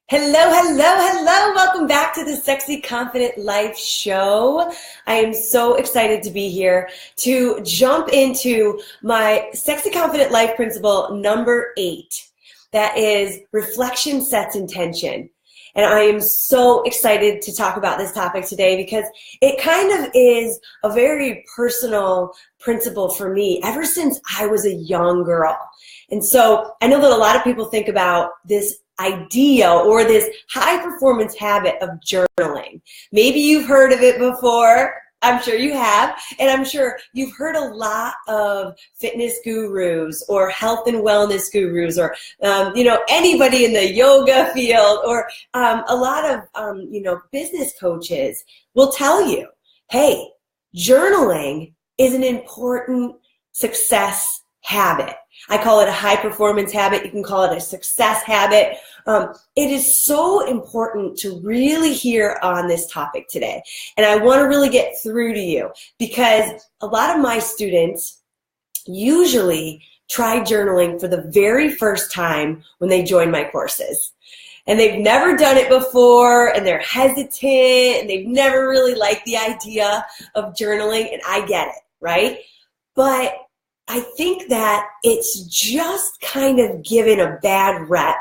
Hello, hello, hello. Welcome back to the Sexy Confident Life Show. I am so excited to be here to jump into my Sexy Confident Life principle number 8. That is reflection sets intention. And I am so excited to talk about this topic today because it kind of is a very personal principle for me ever since I was a young girl. And so I know that a lot of people think about this idea or this high performance habit of journaling. Maybe you've heard of it before. I'm sure you have. And I'm sure you've heard a lot of fitness gurus or health and wellness gurus or, anybody in the yoga field or a lot of, business coaches will tell you, hey, journaling is an important success habit. I call it a high performance habit. You can call it a success habit. It is so important to really hear on this topic today. And I want to really get through to you because a lot of my students usually try journaling for the very first time when they join my courses. And they've never done it before and they're hesitant and they've never really liked the idea of journaling. And I get it, right? But I think that it's just kind of given a bad rep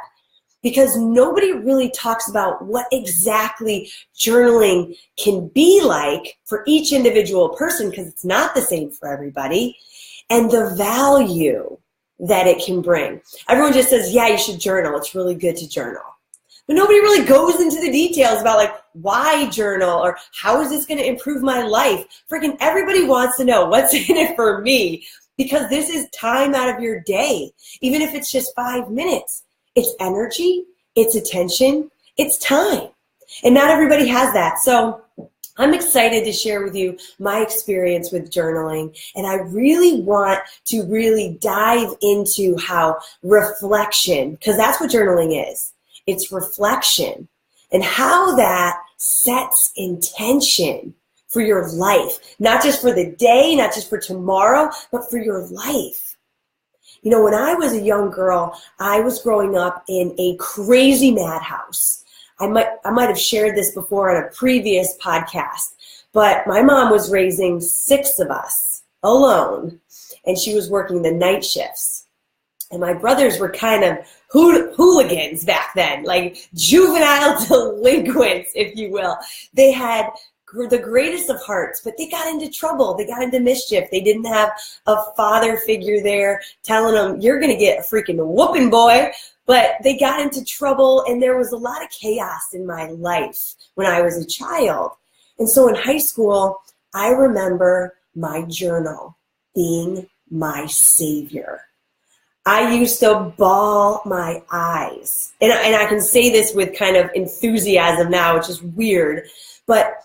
because nobody really talks about what exactly journaling can be like for each individual person because it's not the same for everybody, and the value that it can bring. Everyone just says, yeah, you should journal. It's really good to journal. But nobody really goes into the details about like why journal or how is this going to improve my life. Freaking everybody wants to know what's in it for me. Because this is time out of your day, even if it's just 5 minutes. It's energy, it's attention, it's time. And not everybody has that. So I'm excited to share with you my experience with journaling. And I really want to really dive into how reflection, because that's what journaling is. It's reflection and how that sets intention for your life, not just for the day, not just for tomorrow, but for your life. You know, when I was a young girl, I was growing up in a crazy madhouse. I might have shared this before on a previous podcast, but my mom was raising 6 of us alone, and she was working the night shifts. And my brothers were kind of hooligans back then, like juvenile delinquents, if you will. They had the greatest of hearts, but they got into trouble. They got into mischief. They didn't have a father figure there telling them, you're going to get a freaking whooping, boy. But they got into trouble, and there was a lot of chaos in my life when I was a child. And so in high school, I remember my journal being my savior. I used to bawl my eyes. And I can say this with kind of enthusiasm now, which is weird, but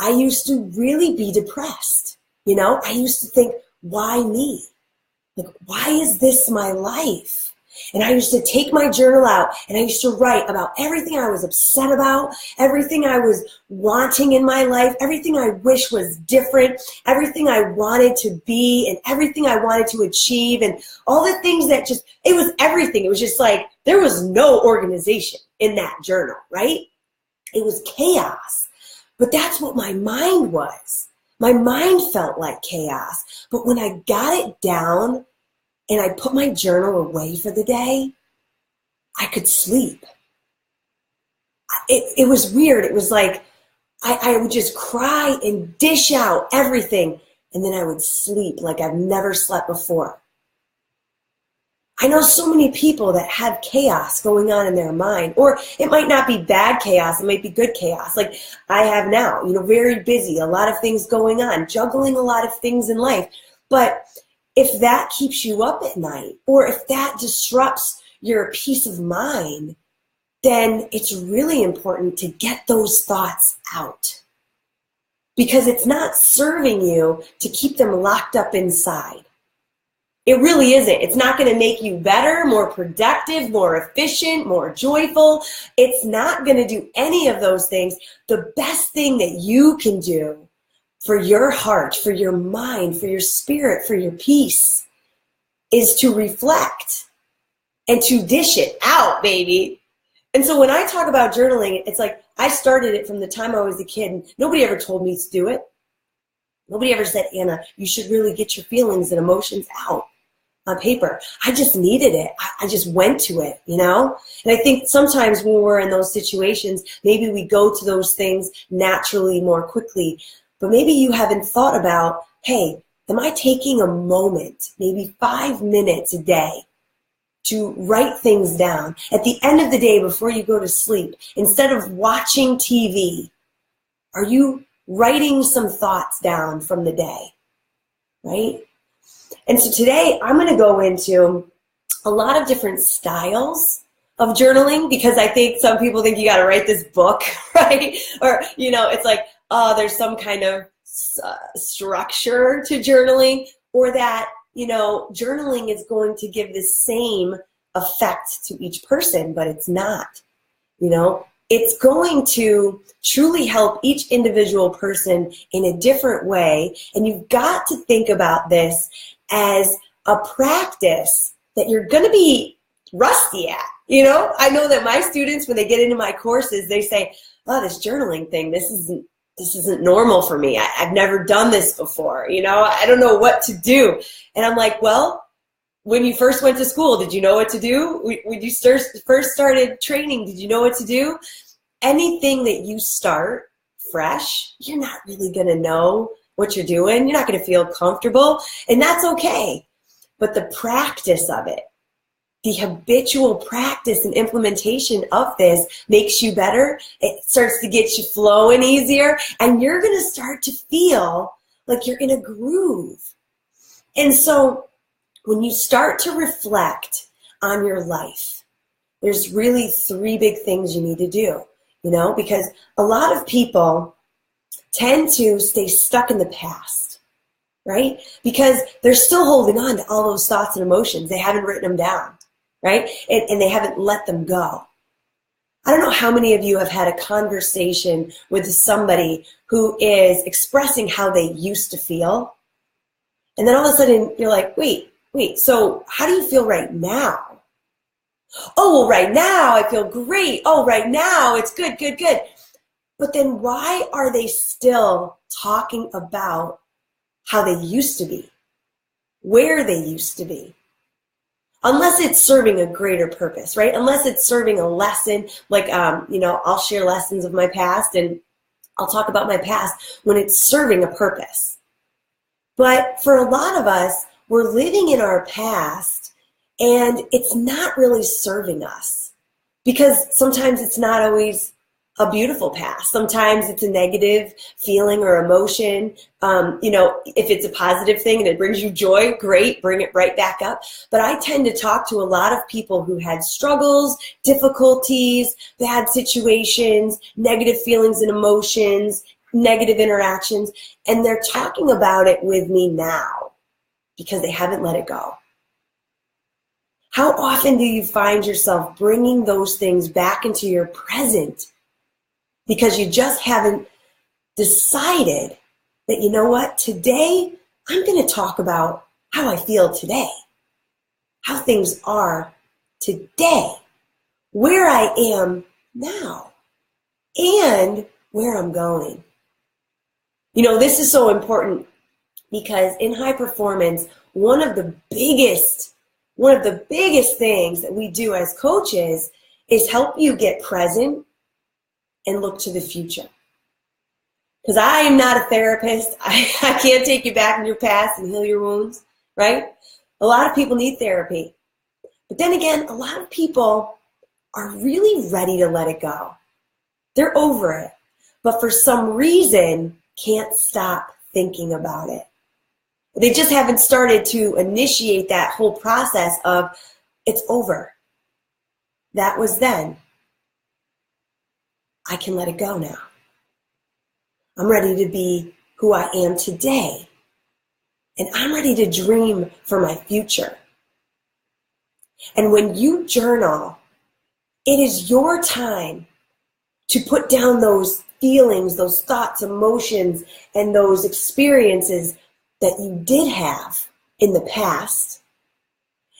I used to really be depressed. You know, I used to think, why me? Like, why is this my life? And I used to take my journal out and I used to write about everything I was upset about, everything I was wanting in my life, everything I wish was different, everything I wanted to be and everything I wanted to achieve and all the things that just, it was everything. It was just like, there was no organization in that journal, right? It was chaos. But that's what my mind was. My mind felt like chaos. But when I got it down and I put my journal away for the day, I could sleep. It was weird. It was like I would just cry and dish out everything, and then I would sleep like I've never slept before. I know so many people that have chaos going on in their mind, or it might not be bad chaos, it might be good chaos, like I have now, very busy, a lot of things going on, juggling a lot of things in life. But if that keeps you up at night, or if that disrupts your peace of mind, then it's really important to get those thoughts out. Because it's not serving you to keep them locked up inside. It really isn't. It's not going to make you better, more productive, more efficient, more joyful. It's not going to do any of those things. The best thing that you can do for your heart, for your mind, for your spirit, for your peace is to reflect and to dish it out, baby. And so when I talk about journaling, it's like I started it from the time I was a kid. And nobody ever told me to do it. Nobody ever said, Anna, you should really get your feelings and emotions out on paper. I just needed it. I just went to it, you know? And I think sometimes when we're in those situations, maybe we go to those things naturally more quickly. But maybe you haven't thought about, hey, am I taking a moment, maybe 5 minutes a day, to write things down at the end of the day before you go to sleep? Instead of watching TV, are you writing some thoughts down from the day, right? And so today I'm going to go into a lot of different styles of journaling, because I think some people think you got to write this book, right? Or, you know, it's like, oh, there's some kind of structure to journaling, or that, you know, journaling is going to give the same effect to each person, but it's not, you know. It's going to truly help each individual person in a different way. And you've got to think about this as a practice that you're going to be rusty at. You know, I know that my students, when they get into my courses, they say, oh, this journaling thing, this isn't normal for me. I've never done this before. You know, I don't know what to do. And I'm like, well, when you first went to school, did you know what to do? When you first started training, did you know what to do? Anything that you start fresh, you're not really going to know what you're doing. You're not going to feel comfortable, and that's okay. But the practice of it, the habitual practice and implementation of this makes you better. It starts to get you flowing easier, and you're going to start to feel like you're in a groove. And so when you start to reflect on your life, there's really 3 big things you need to do, you know, because a lot of people tend to stay stuck in the past, right? Because they're still holding on to all those thoughts and emotions. They haven't written them down, right? And they haven't let them go. I don't know how many of you have had a conversation with somebody who is expressing how they used to feel. And then all of a sudden you're like, wait, so how do you feel right now? Oh, well, right now I feel great. Oh, right now it's good. But then why are they still talking about how they used to be, where they used to be? Unless it's serving a greater purpose, right? Unless it's serving a lesson, like, you know, I'll share lessons of my past and I'll talk about my past when it's serving a purpose. But for a lot of us, we're living in our past and it's not really serving us, because sometimes it's not always a beautiful past. Sometimes it's a negative feeling or emotion. You know, if it's a positive thing and it brings you joy, great, bring it right back up. But I tend to talk to a lot of people who had struggles, difficulties, bad situations, negative feelings and emotions, negative interactions, and they're talking about it with me now because they haven't let it go. How often do you find yourself bringing those things back into your present because you just haven't decided that, you know what, today I'm going to talk about how I feel today, how things are today, where I am now, and where I'm going. You know, this is so important because in high performance, one of the biggest things that we do as coaches is help you get present and look to the future. Because I am not a therapist. I can't take you back in your past and heal your wounds, right? A lot of people need therapy. But then again, a lot of people are really ready to let it go. They're over it. But for some reason, can't stop thinking about it. They just haven't started to initiate that whole process of, it's over. That was then. I can let it go now. I'm ready to be who I am today. And I'm ready to dream for my future. And when you journal, it is your time to put down those feelings, those thoughts, emotions, and those experiences that you did have in the past.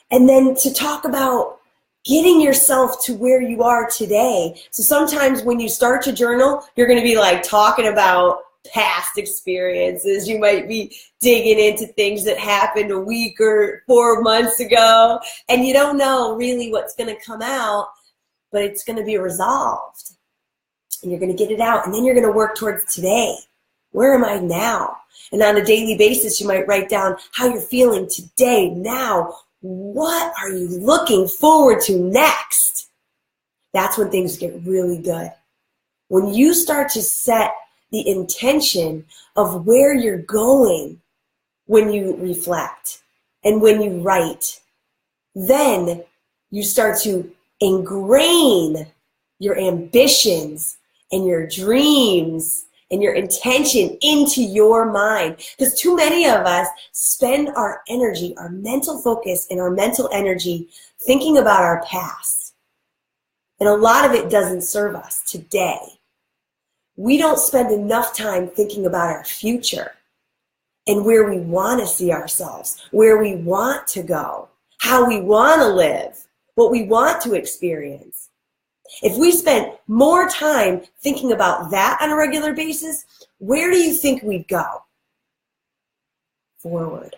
And then to talk about getting yourself to where you are today. So sometimes when you start to journal, you're going to be like talking about past experiences. You might be digging into things that happened a week or 4 months ago, and you don't know really what's going to come out, but it's going to be resolved. And you're going to get it out, and then you're going to work towards today. Where am I now? And on a daily basis, you might write down how you're feeling today, now. What are you looking forward to next? That's when things get really good. When you start to set the intention of where you're going when you reflect and when you write, then you start to ingrain your ambitions and your dreams and your intention into your mind. Because too many of us spend our energy, our mental focus and our mental energy thinking about our past. And a lot of it doesn't serve us today. We don't spend enough time thinking about our future and where we want to see ourselves, where we want to go, how we want to live, what we want to experience. If we spent more time thinking about that on a regular basis, where do you think we'd go? Forward.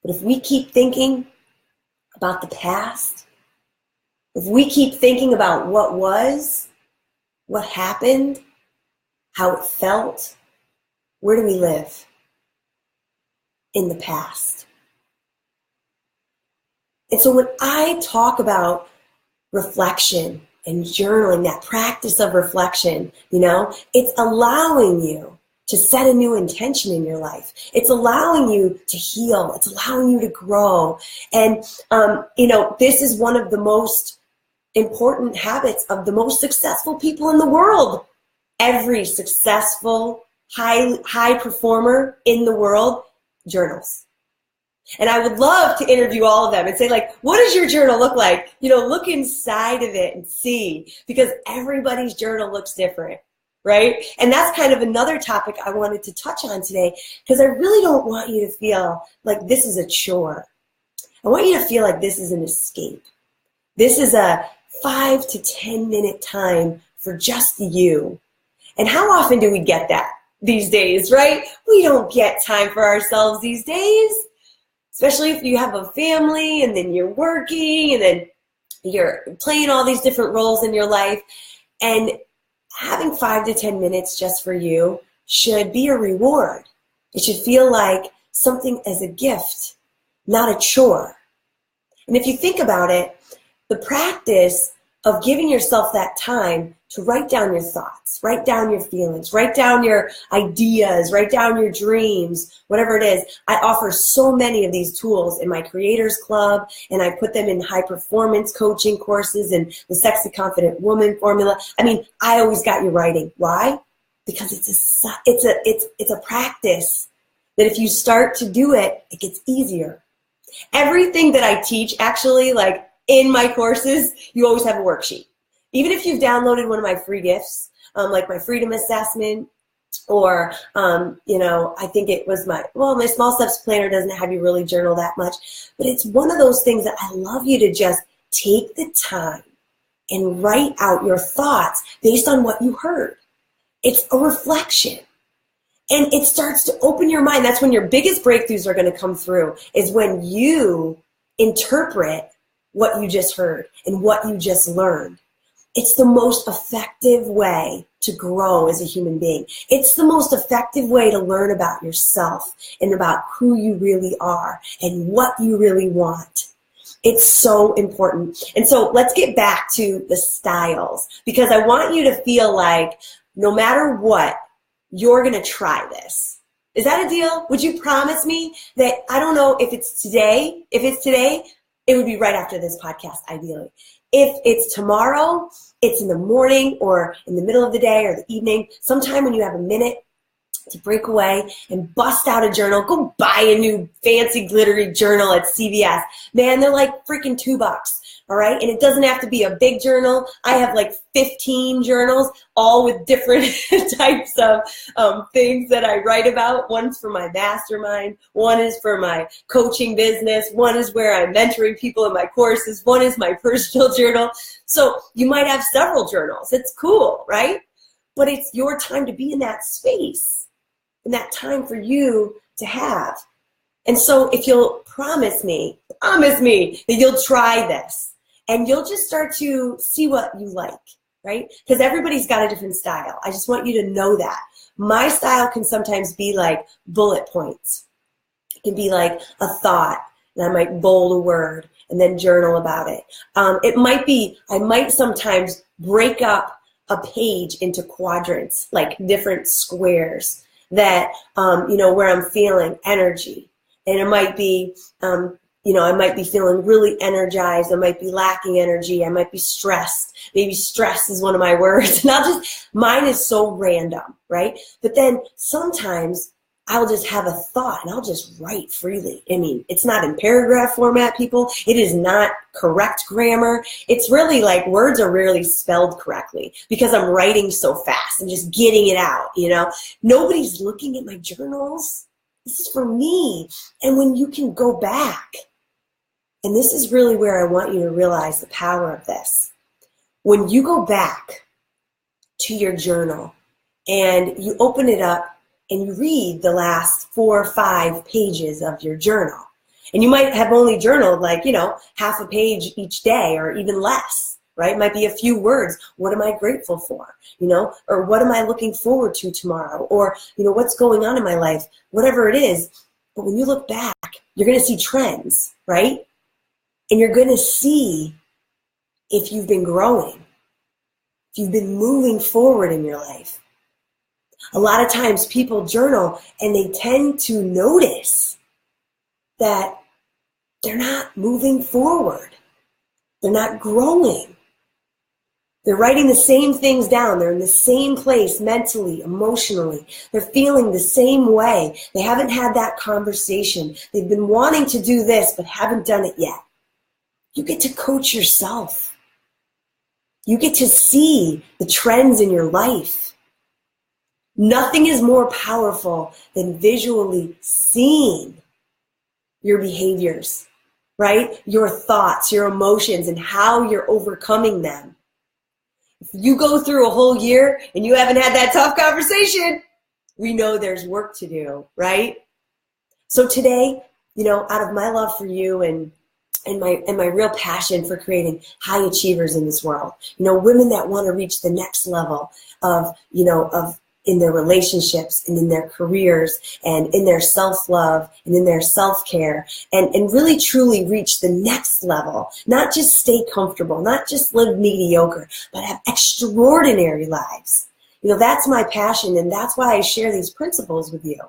But if we keep thinking about the past, if we keep thinking about what was, what happened, how it felt, where do we live? In the past. And so when I talk about reflection and journaling, that practice of reflection, it's allowing you to set a new intention in your life. It's allowing you to heal. It's allowing you to grow. And, this is one of the most important habits of the most successful people in the world. Every successful, high performer in the world journals. And I would love to interview all of them and say, what does your journal look like? Look inside of it and see, because everybody's journal looks different, right? And that's kind of another topic I wanted to touch on today, because I really don't want you to feel like this is a chore. I want you to feel like this is an escape. This is a 5 to 10 minute time for just you. And how often do we get that these days, right? We don't get time for ourselves these days. Especially if you have a family and then you're working and then you're playing all these different roles in your life. And having 5 to 10 minutes just for you should be a reward. It should feel like something as a gift, not a chore. And if you think about it, the practice of giving yourself that time to write down your thoughts, write down your feelings, write down your ideas, write down your dreams, whatever it is. I offer so many of these tools in my Creators Club, and I put them in high performance coaching courses and the Sexy Confident Woman formula. I always got you writing. Why? Because it's a practice that if you start to do it, it gets easier. Everything that I teach, actually, in my courses, you always have a worksheet. Even if you've downloaded one of my free gifts, like my Freedom Assessment, or, I think it was my Small Steps Planner doesn't have you really journal that much, but it's one of those things that I love you to just take the time and write out your thoughts based on what you heard. It's a reflection. And it starts to open your mind. That's when your biggest breakthroughs are going to come through, is when you interpret what you just heard and what you just learned. It's the most effective way to grow as a human being. It's the most effective way to learn about yourself and about who you really are and what you really want. It's so important. And so let's get back to the styles, because I want you to feel like no matter what, you're going to try this. Is that a deal? Would you promise me that, I don't know if it's today, it would be right after this podcast, ideally. If it's tomorrow, it's in the morning or in the middle of the day or the evening, sometime when you have a minute to break away and bust out a journal. Go buy a new fancy glittery journal at CVS. Man, they're like freaking $2. All right. And it doesn't have to be a big journal. I have like 15 journals, all with different types of things that I write about. One's for my mastermind. One is for my coaching business. One is where I'm mentoring people in my courses. One is my personal journal. So you might have several journals. It's cool, right? But it's your time to be in that space and that time for you to have. And so if you'll promise me that you'll try this and you'll just start to see what you like, right? Because everybody's got a different style. I just want you to know that. My style can sometimes be like bullet points. It can be like a thought, and I might bold a word and then journal about it. It might be, I might sometimes break up a page into quadrants, like different squares that, where I'm feeling energy. And it might be, I might be feeling really energized. I might be lacking energy. I might be stressed. Maybe stress is one of my words. And mine is so random, right? But then sometimes I'll just have a thought and I'll just write freely. I mean, it's not in paragraph format, people. It is not correct grammar. It's really like words are rarely spelled correctly because I'm writing so fast and just getting it out, Nobody's looking at my journals. This is for me. And when you can go back, and this is really where I want you to realize the power of this. When you go back to your journal and you open it up and you read the last 4 or 5 pages of your journal, and you might have only journaled like, half a page each day or even less, right? It might be a few words. What am I grateful for? Or what am I looking forward to tomorrow? Or, what's going on in my life? Whatever it is. But when you look back, you're going to see trends, right? And you're going to see if you've been growing, if you've been moving forward in your life. A lot of times people journal and they tend to notice that they're not moving forward. They're not growing. They're writing the same things down. They're in the same place mentally, emotionally. They're feeling the same way. They haven't had that conversation. They've been wanting to do this, but haven't done it yet. You get to coach yourself. You get to see the trends in your life. Nothing is more powerful than visually seeing your behaviors, right? Your thoughts, your emotions, and how you're overcoming them. If you go through a whole year and you haven't had that tough conversation, we know there's work to do, right? So today, out of my love for you and my real passion for creating high achievers in this world, women that want to reach the next level of in their relationships and in their careers and in their self-love and in their self-care and really truly reach the next level, not just stay comfortable, not just live mediocre, but have extraordinary lives. That's my passion, and that's why I share these principles with you,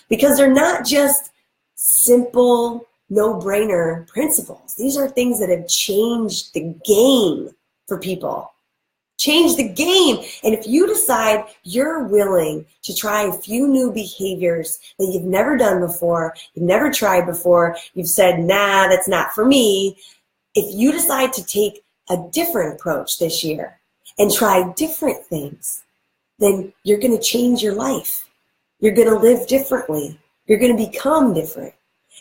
because they're not just simple, no-brainer principles. These are things that have changed the game for people. Change the game. And if you decide you're willing to try a few new behaviors that you've never done before, you've never tried before, you've said, nah, that's not for me. If you decide to take a different approach this year and try different things, then you're going to change your life. You're going to live differently. You're going to become different.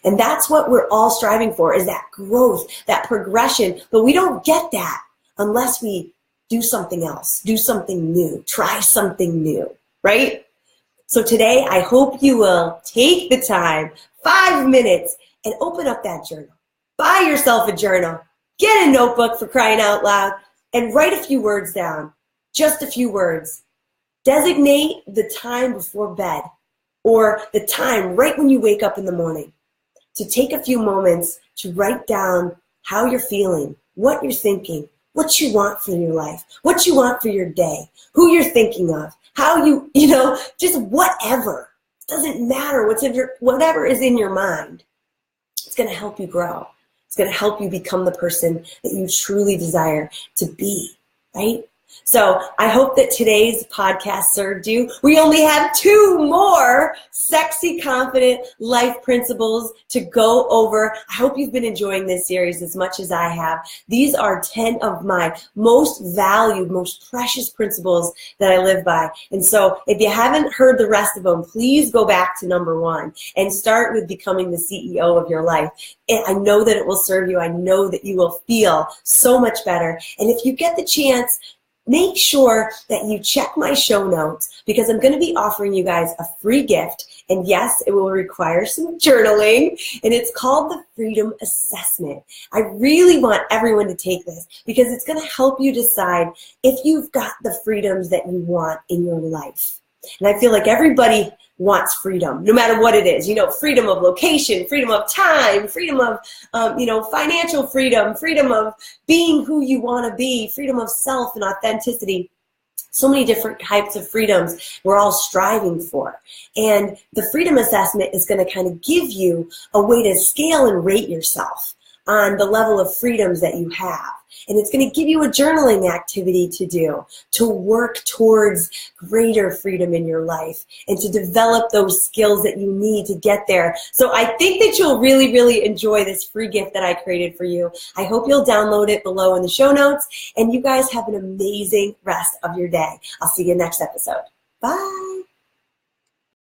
And that's what we're all striving for, is that growth, that progression. But we don't get that unless we do something else, do something new, try something new, right? So today, I hope you will take the time, 5 minutes, and open up that journal. Buy yourself a journal. Get a notebook, for crying out loud, and write a few words down, just a few words. Designate the time before bed or the time right when you wake up in the morning to take a few moments to write down how you're feeling, what you're thinking, what you want for your life, what you want for your day, who you're thinking of, how just whatever. It doesn't matter whatever is in your mind. It's going to help you grow. It's going to help you become the person that you truly desire to be, right? So I hope that today's podcast served you. We only have 2 more sexy, confident life principles to go over. I hope you've been enjoying this series as much as I have. These are 10 of my most valued, most precious principles that I live by. And so if you haven't heard the rest of them, please go back to number 1 and start with becoming the CEO of your life. And I know that it will serve you. I know that you will feel so much better. And if you get the chance, make sure that you check my show notes, because I'm going to be offering you guys a free gift. And yes, it will require some journaling, and it's called the Freedom Assessment. I really want everyone to take this because it's going to help you decide if you've got the freedoms that you want in your life. And I feel like everybody wants freedom, no matter what it is. Freedom of location, freedom of time, freedom of, financial freedom, freedom of being who you want to be, freedom of self and authenticity. So many different types of freedoms we're all striving for. And the Freedom Assessment is going to kind of give you a way to scale and rate yourself on the level of freedoms that you have. And it's going to give you a journaling activity to do, to work towards greater freedom in your life and to develop those skills that you need to get there. So I think that you'll really, really enjoy this free gift that I created for you. I hope you'll download it below in the show notes, and you guys have an amazing rest of your day. I'll see you next episode. Bye.